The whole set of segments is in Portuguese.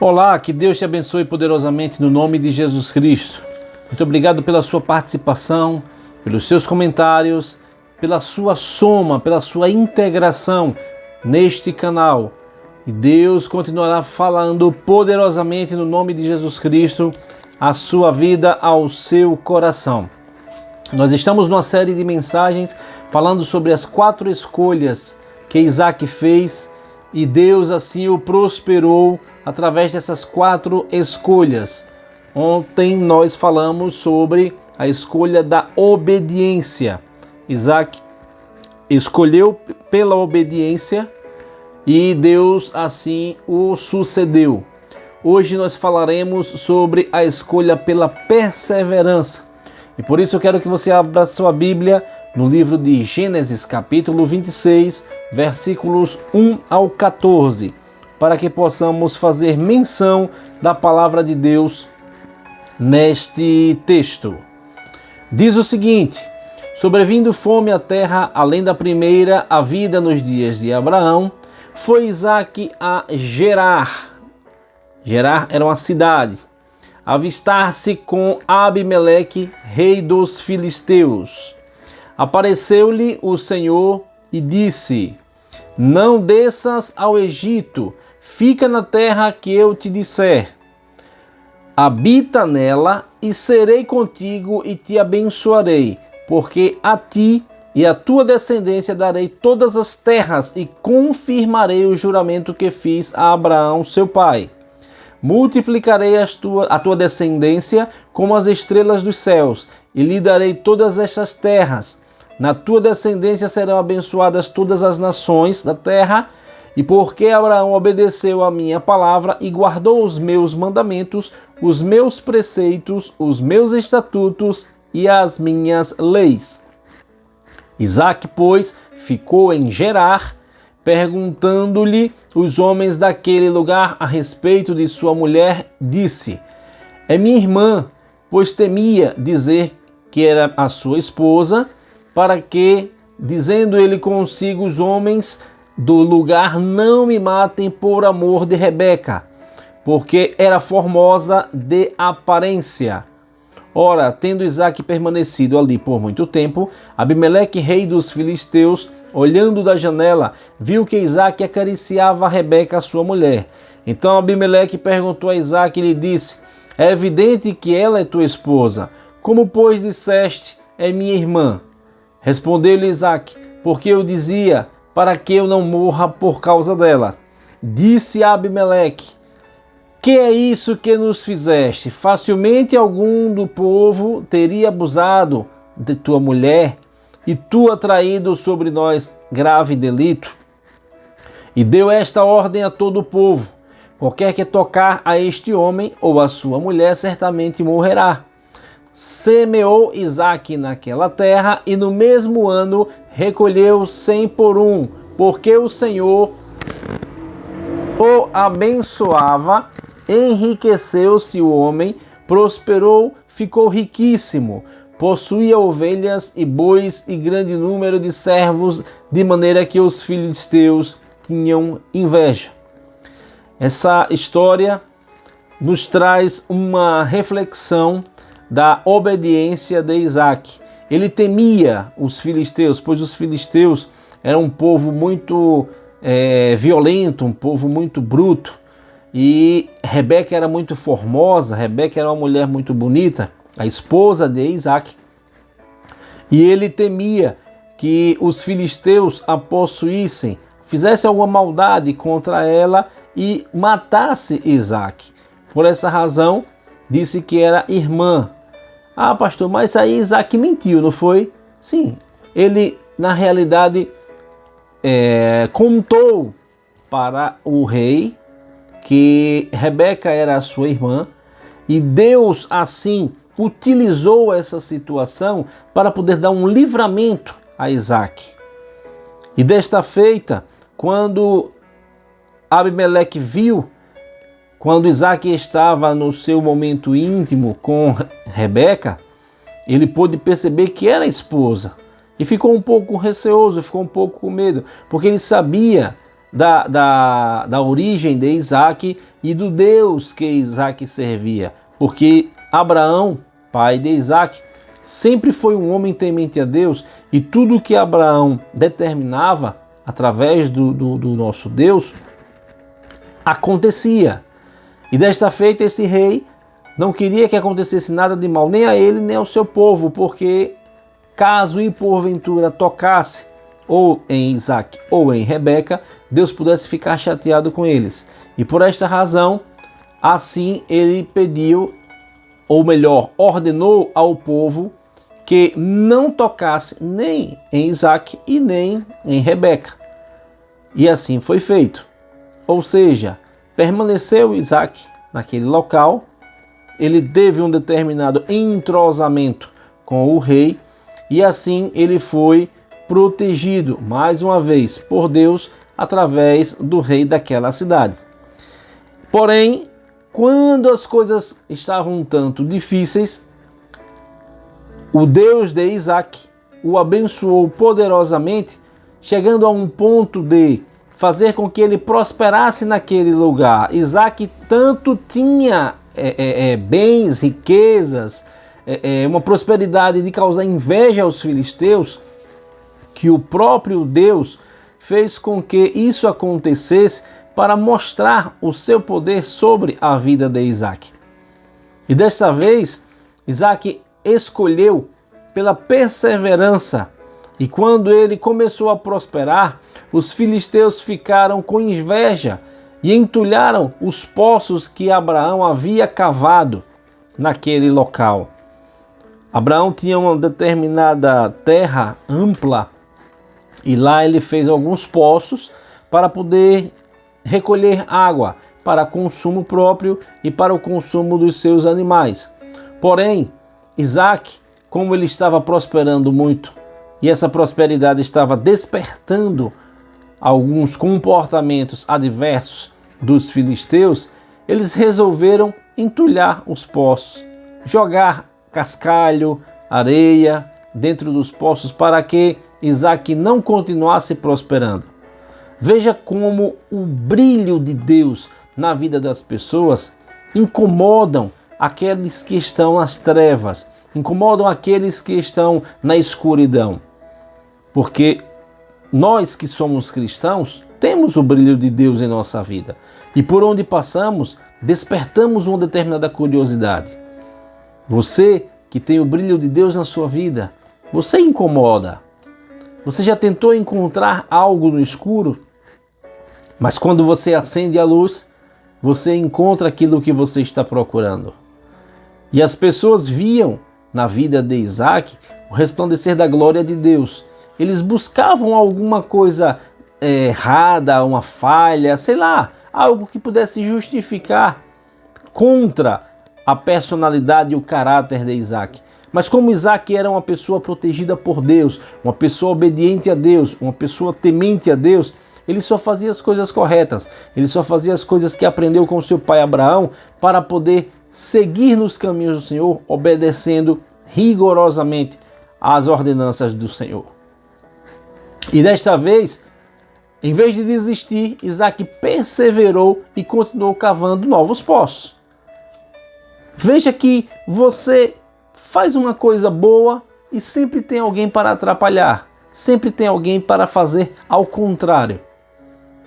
Olá, que Deus te abençoe poderosamente no nome de Jesus Cristo. Muito obrigado pela sua participação, pelos seus comentários, pela sua soma, pela sua integração neste canal. E Deus continuará falando poderosamente no nome de Jesus Cristo a sua vida ao seu coração. Nós estamos numa série de mensagens falando sobre as 4 escolhas que Isaac fez e Deus assim o prosperou através dessas 4 escolhas. Ontem nós falamos sobre a escolha da obediência. Isaac escolheu pela obediência e Deus assim o sucedeu. Hoje nós falaremos sobre a escolha pela perseverança. E por isso eu quero que você abra sua Bíblia no livro de Gênesis, capítulo 26, versículos 1 ao 14, para que possamos fazer menção da palavra de Deus neste texto. Diz o seguinte: sobrevindo fome à terra, além da primeira, a vida nos dias de Abraão, foi Isaque a Gerar. Gerar era uma cidade. Avistar-se com Abimeleque, rei dos filisteus. Apareceu-lhe o Senhor e disse: não desças ao Egito, fica na terra que eu te disser. Habita nela e serei contigo e te abençoarei, porque a ti e à tua descendência darei todas as terras e confirmarei o juramento que fiz a Abraão, seu pai. Multiplicarei a tua descendência como as estrelas dos céus, e lhe darei todas estas terras. Na tua descendência serão abençoadas todas as nações da terra, e porque Abraão obedeceu a minha palavra e guardou os meus mandamentos, os meus preceitos, os meus estatutos e as minhas leis. Isaque, pois, ficou em Gerar, perguntando-lhe os homens daquele lugar a respeito de sua mulher, disse: é minha irmã, pois temia dizer que era a sua esposa, para que, dizendo ele consigo, os homens do lugar não me matem por amor de Rebeca, porque era formosa de aparência. Ora, tendo Isaque permanecido ali por muito tempo, Abimeleque, rei dos filisteus, olhando da janela, viu que Isaque acariciava a Rebeca, sua mulher. Então Abimeleque perguntou a Isaque e lhe disse: é evidente que ela é tua esposa. Como, pois, disseste, é minha irmã? Respondeu-lhe Isaque: porque eu dizia, para que eu não morra por causa dela. Disse Abimeleque: que é isso que nos fizeste? Facilmente algum do povo teria abusado de tua mulher, e tu atraído sobre nós grave delito. E deu esta ordem a todo o povo: qualquer que tocar a este homem ou a sua mulher certamente morrerá. Semeou Isaque naquela terra, e no mesmo ano recolheu 100 por 1, porque o Senhor o abençoava. Enriqueceu-se o homem, prosperou, ficou riquíssimo, possuía ovelhas e bois e grande número de servos, de maneira que os filisteus tinham inveja. Essa história nos traz uma reflexão da obediência de Isaque. Ele temia os filisteus, pois os filisteus eram um povo muito violento, um povo muito bruto. E Rebeca era muito formosa, Rebeca era uma mulher muito bonita, a esposa de Isaque. E ele temia que os filisteus a possuíssem, fizessem alguma maldade contra ela e matasse Isaque. Por essa razão, disse que era irmã. Ah, pastor, mas aí Isaque mentiu, não foi? Sim, ele na realidade contou para o rei que Rebeca era a sua irmã, e Deus assim utilizou essa situação para poder dar um livramento a Isaque. E desta feita, quando Abimeleque viu, quando Isaque estava no seu momento íntimo com Rebeca, ele pôde perceber que era a esposa. E ficou um pouco receoso, ficou um pouco com medo, porque ele sabia da origem de Isaac e do Deus que Isaac servia. Porque Abraão, pai de Isaac, sempre foi um homem temente a Deus, e tudo que Abraão determinava através do nosso Deus acontecia. E desta feita este rei não queria que acontecesse nada de mal, nem a ele nem ao seu povo, porque caso e porventura tocasse ou em Isaac ou em Rebeca, Deus pudesse ficar chateado com eles. E por esta razão, assim ele pediu, ou melhor, ordenou ao povo que não tocasse nem em Isaac e nem em Rebeca. E assim foi feito. Ou seja, permaneceu Isaac naquele local, ele teve um determinado entrosamento com o rei, e assim ele foi protegido, mais uma vez, por Deus, através do rei daquela cidade. Porém, quando as coisas estavam um tanto difíceis, o Deus de Isaac o abençoou poderosamente, chegando a um ponto de fazer com que ele prosperasse naquele lugar. Isaac tanto tinha bens, riquezas, uma prosperidade de causar inveja aos filisteus, que o próprio Deus fez com que isso acontecesse para mostrar o seu poder sobre a vida de Isaac. E desta vez, Isaac escolheu pela perseverança, e quando ele começou a prosperar, os filisteus ficaram com inveja e entulharam os poços que Abraão havia cavado naquele local. Abraão tinha uma determinada terra ampla, e lá ele fez alguns poços para poder recolher água para consumo próprio e para o consumo dos seus animais. Porém, Isaac, como ele estava prosperando muito, e essa prosperidade estava despertando alguns comportamentos adversos dos filisteus, eles resolveram entulhar os poços, jogar cascalho, areia dentro dos poços para que Isaac não continuasse prosperando. Veja como o brilho de Deus na vida das pessoas incomodam aqueles que estão nas trevas, incomodam aqueles que estão na escuridão. Porque nós que somos cristãos temos o brilho de Deus em nossa vida. E por onde passamos, despertamos uma determinada curiosidade. Você que tem o brilho de Deus na sua vida, você incomoda. Você já tentou encontrar algo no escuro? Mas quando você acende a luz, você encontra aquilo que você está procurando. E as pessoas viam na vida de Isaac o resplandecer da glória de Deus. Eles buscavam alguma coisa errada, uma falha, sei lá, algo que pudesse justificar contra a personalidade e o caráter de Isaac. Mas como Isaac era uma pessoa protegida por Deus, uma pessoa obediente a Deus, uma pessoa temente a Deus, ele só fazia as coisas corretas, ele só fazia as coisas que aprendeu com seu pai Abraão para poder seguir nos caminhos do Senhor, obedecendo rigorosamente às ordenanças do Senhor. E desta vez, em vez de desistir, Isaac perseverou e continuou cavando novos poços. Veja que você faz uma coisa boa e sempre tem alguém para atrapalhar, sempre tem alguém para fazer ao contrário,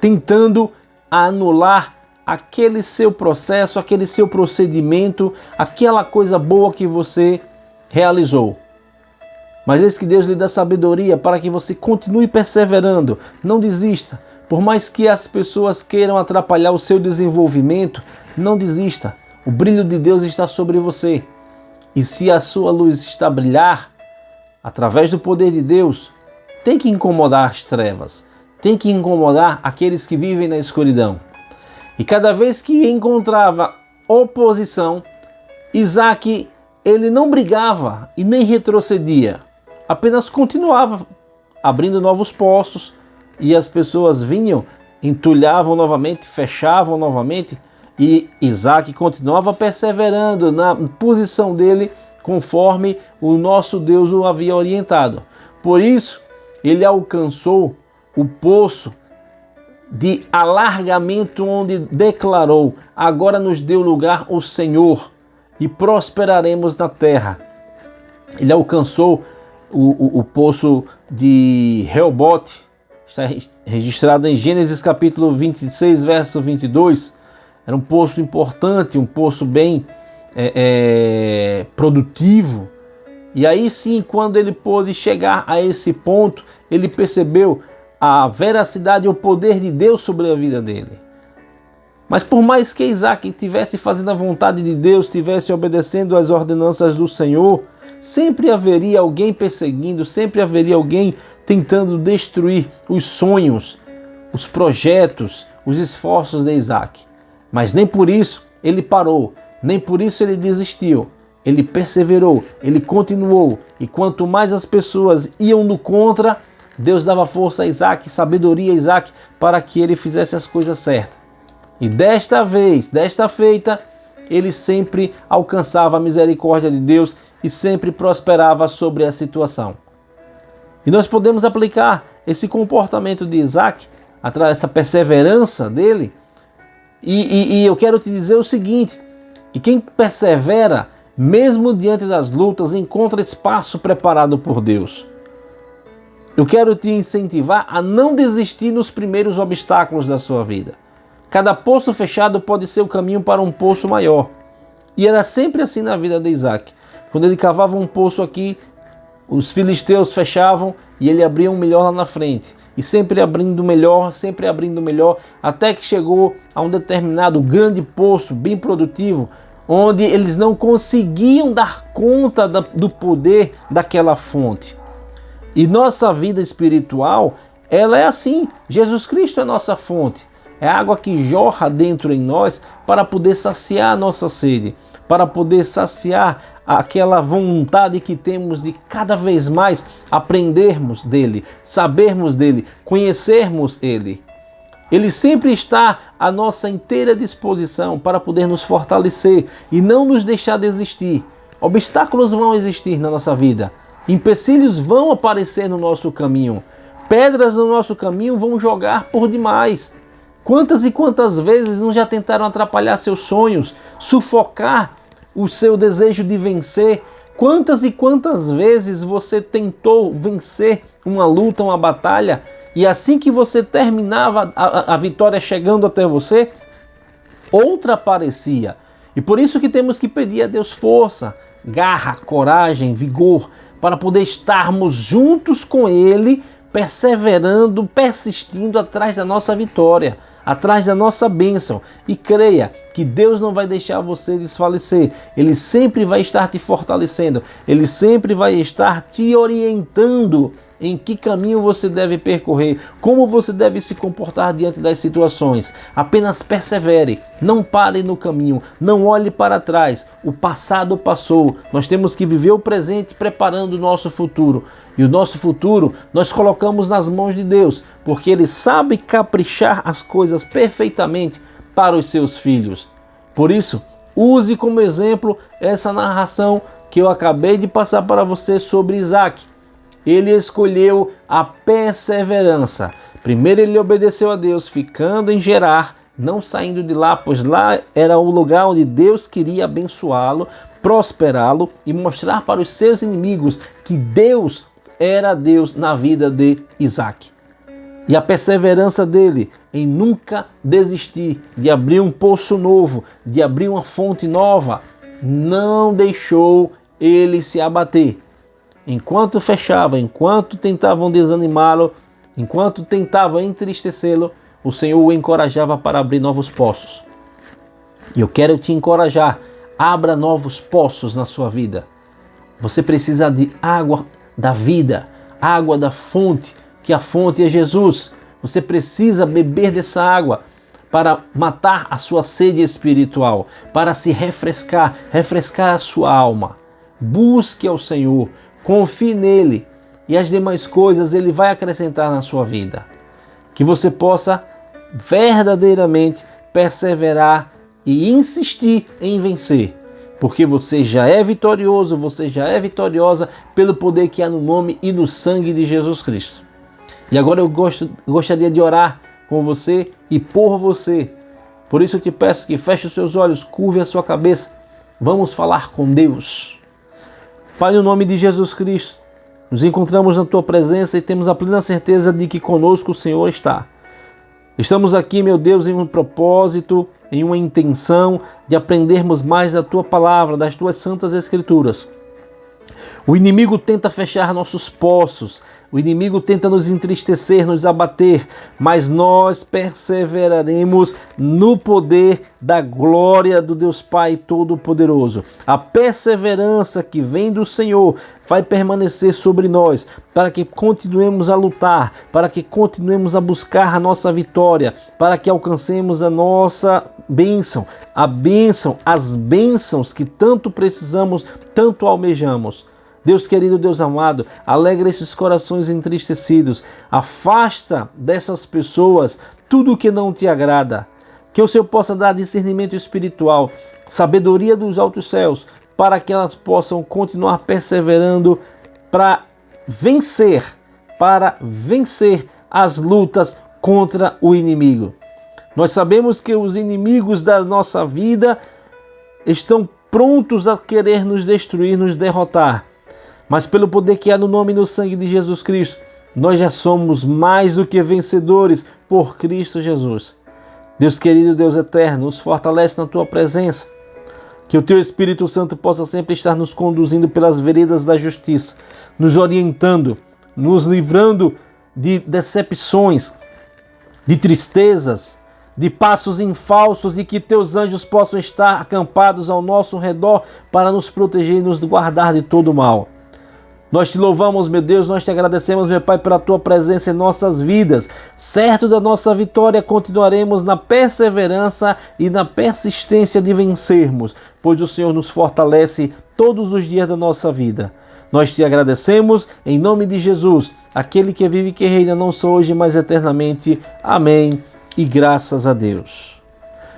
tentando anular aquele seu processo, aquele seu procedimento, aquela coisa boa que você realizou. Mas eis que Deus lhe dá sabedoria para que você continue perseverando, não desista. Por mais que as pessoas queiram atrapalhar o seu desenvolvimento, não desista. O brilho de Deus está sobre você. E se a sua luz está a brilhar, através do poder de Deus, tem que incomodar as trevas, tem que incomodar aqueles que vivem na escuridão. E cada vez que encontrava oposição, Isaac, ele não brigava e nem retrocedia, apenas continuava abrindo novos poços, e as pessoas vinham, entulhavam novamente, fechavam novamente, e Isaac continuava perseverando na posição dele, conforme o nosso Deus o havia orientado. Por isso, ele alcançou o poço de alargamento, onde declarou: agora nos deu lugar o Senhor e prosperaremos na terra. Ele alcançou o poço de Reobote, está registrado em Gênesis capítulo 26, verso 22. Era um poço importante, um poço bem produtivo. E aí sim, quando ele pôde chegar a esse ponto, ele percebeu a veracidade e o poder de Deus sobre a vida dele. Mas por mais que Isaac estivesse fazendo a vontade de Deus, estivesse obedecendo às ordenanças do Senhor, sempre haveria alguém perseguindo, sempre haveria alguém tentando destruir os sonhos, os projetos, os esforços de Isaac. Mas nem por isso ele parou, nem por isso ele desistiu. Ele perseverou, ele continuou. E quanto mais as pessoas iam no contra, Deus dava força a Isaac, sabedoria a Isaac, para que ele fizesse as coisas certas. E desta feita, ele sempre alcançava a misericórdia de Deus e sempre prosperava sobre a situação. E nós podemos aplicar esse comportamento de Isaac, essa perseverança dele. E eu quero te dizer o seguinte, que quem persevera, mesmo diante das lutas, encontra espaço preparado por Deus. Eu quero te incentivar a não desistir nos primeiros obstáculos da sua vida. Cada poço fechado pode ser o caminho para um poço maior. E era sempre assim na vida de Isaac. Quando ele cavava um poço aqui, os filisteus fechavam e ele abria um melhor lá na frente. E sempre abrindo melhor, até que chegou a um determinado grande poço, bem produtivo, onde eles não conseguiam dar conta do poder daquela fonte. E nossa vida espiritual, ela é assim. Jesus Cristo é nossa fonte. É a água que jorra dentro em nós para poder saciar a nossa sede, para poder saciar aquela vontade que temos de cada vez mais aprendermos dele, sabermos dele, conhecermos ele. Ele sempre está à nossa inteira disposição para poder nos fortalecer e não nos deixar desistir. Obstáculos vão existir na nossa vida, empecilhos vão aparecer no nosso caminho, pedras no nosso caminho vão jogar por demais. Quantas e quantas vezes não já tentaram atrapalhar seus sonhos, sufocar o seu desejo de vencer? Quantas e quantas vezes você tentou vencer uma luta, uma batalha, e assim que você terminava a vitória chegando até você, outra aparecia. E por isso que temos que pedir a Deus força, garra, coragem, vigor, para poder estarmos juntos com Ele, perseverando, persistindo atrás da nossa vitória, atrás da nossa bênção. E creia que Deus não vai deixar você desfalecer. Ele sempre vai estar te fortalecendo. Ele sempre vai estar te orientando em que caminho você deve percorrer, como você deve se comportar diante das situações. Apenas persevere, não pare no caminho, não olhe para trás. O passado passou, nós temos que viver o presente preparando o nosso futuro. E o nosso futuro nós colocamos nas mãos de Deus, porque Ele sabe caprichar as coisas perfeitamente para os seus filhos. Por isso, use como exemplo essa narração que eu acabei de passar para você sobre Isaac. Ele escolheu a perseverança. Primeiro ele obedeceu a Deus, ficando em Gerar, não saindo de lá, pois lá era o lugar onde Deus queria abençoá-lo, prosperá-lo e mostrar para os seus inimigos que Deus era Deus na vida de Isaac. E a perseverança dele em nunca desistir de abrir um poço novo, de abrir uma fonte nova, não deixou ele se abater. Enquanto fechava, enquanto tentavam desanimá-lo, enquanto tentavam entristecê-lo, o Senhor o encorajava para abrir novos poços. E eu quero te encorajar, abra novos poços na sua vida. Você precisa de água da vida, água da fonte, que a fonte é Jesus. Você precisa beber dessa água para matar a sua sede espiritual, para se refrescar a sua alma. Busque ao Senhor, confie nele e as demais coisas Ele vai acrescentar na sua vida. Que você possa verdadeiramente perseverar e insistir em vencer. Porque você já é vitorioso, você já é vitoriosa pelo poder que há no nome e no sangue de Jesus Cristo. E agora eu gostaria de orar com você e por você. Por isso eu te peço que feche os seus olhos, curve a sua cabeça. Vamos falar com Deus. Pai, no nome de Jesus Cristo, nos encontramos na Tua presença e temos a plena certeza de que conosco o Senhor está. Estamos aqui, meu Deus, em um propósito, em uma intenção de aprendermos mais da Tua palavra, das Tuas santas Escrituras. O inimigo tenta fechar nossos poços, o inimigo tenta nos entristecer, nos abater, mas nós perseveraremos no poder da glória do Deus Pai Todo-Poderoso. A perseverança que vem do Senhor vai permanecer sobre nós, para que continuemos a lutar, para que continuemos a buscar a nossa vitória, para que alcancemos a nossa bênção, as bênçãos que tanto precisamos, tanto almejamos. Deus querido, Deus amado, alegra esses corações entristecidos, afasta dessas pessoas tudo o que não te agrada, que o Senhor possa dar discernimento espiritual, sabedoria dos altos céus, para que elas possam continuar perseverando para vencer as lutas contra o inimigo. Nós sabemos que os inimigos da nossa vida estão prontos a querer nos destruir, nos derrotar. Mas pelo poder que há no nome e no sangue de Jesus Cristo, nós já somos mais do que vencedores por Cristo Jesus. Deus querido, Deus eterno, nos fortalece na Tua presença. Que o Teu Espírito Santo possa sempre estar nos conduzindo pelas veredas da justiça, nos orientando, nos livrando de decepções, de tristezas, de passos em falsos, e que Teus anjos possam estar acampados ao nosso redor para nos proteger e nos guardar de todo o mal. Nós te louvamos, meu Deus, nós te agradecemos, meu Pai, pela Tua presença em nossas vidas. Certo da nossa vitória, continuaremos na perseverança e na persistência de vencermos, pois o Senhor nos fortalece todos os dias da nossa vida. Nós te agradecemos em nome de Jesus, aquele que vive e que reina não só hoje, mas eternamente. Amém e graças a Deus.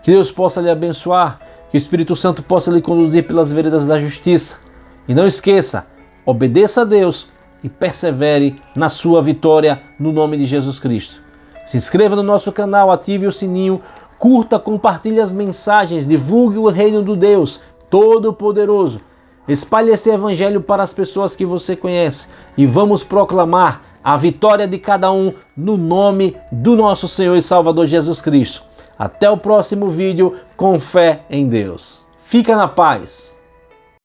Que Deus possa lhe abençoar, que o Espírito Santo possa lhe conduzir pelas veredas da justiça. E não esqueça, obedeça a Deus e persevere na sua vitória no nome de Jesus Cristo. Se inscreva no nosso canal, ative o sininho, curta, compartilhe as mensagens, divulgue o reino do Deus Todo-Poderoso. Espalhe esse evangelho para as pessoas que você conhece e vamos proclamar a vitória de cada um no nome do nosso Senhor e Salvador Jesus Cristo. Até o próximo vídeo, com fé em Deus. Fica na paz.